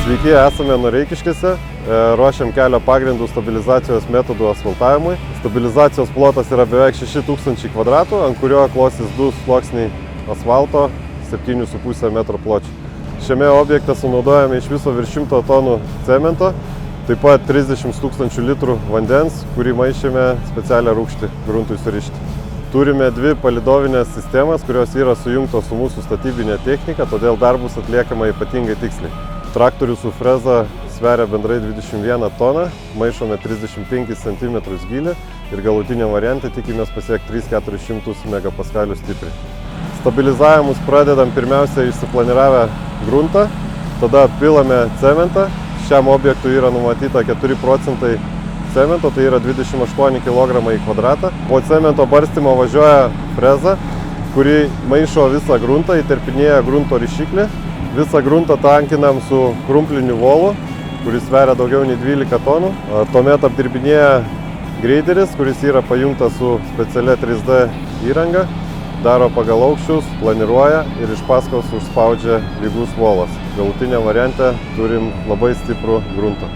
Sveiki, esame Noreikiškėse, ruošiam kelio pagrindų stabilizacijos metodų asfaltavimui. Stabilizacijos plotas yra beveik 6000 kvadratų, ant kurio klosis 2 sluoksniai asfalto 7,5 metro pločio. Šiame objekte sunaudojame iš viso virš 100 tonų cemento, taip pat 30 000 litrų vandens, kurį maišėme specialią rūgštį gruntui surišti. Turime 2 palidovinės sistemas, kurios yra sujungtos su mūsų statybinė technika, todėl darbus atliekama ypatingai tiksliai. Traktorius su freza sveria bendrai 21 toną, maišome 35 cm gylį ir galutiniam variante tikimės pasiekti 300–400 megapaskalių stipriai. Stabilizavimus pradedam pirmiausia išsiplaniravę gruntą, tada pilame cementą. Šiam objektui yra numatyta 4% cemento, tai yra 28 kg į kvadratą. Po cemento barstymo važiuoja freza, kuri maišo visą gruntą, įterpinėja grunto rišiklį. Visą gruntą tankinam su krumpliniu volu, kuris sveria daugiau nei 12 tonų. Tuomet apdirbinėja greiteris, kuris yra pajungtas su specialia 3D įranga, daro pagal aukščius, planiruoja ir iš paskos užspaudžia lygus volas. Galutiniam variante turim labai stiprų gruntą.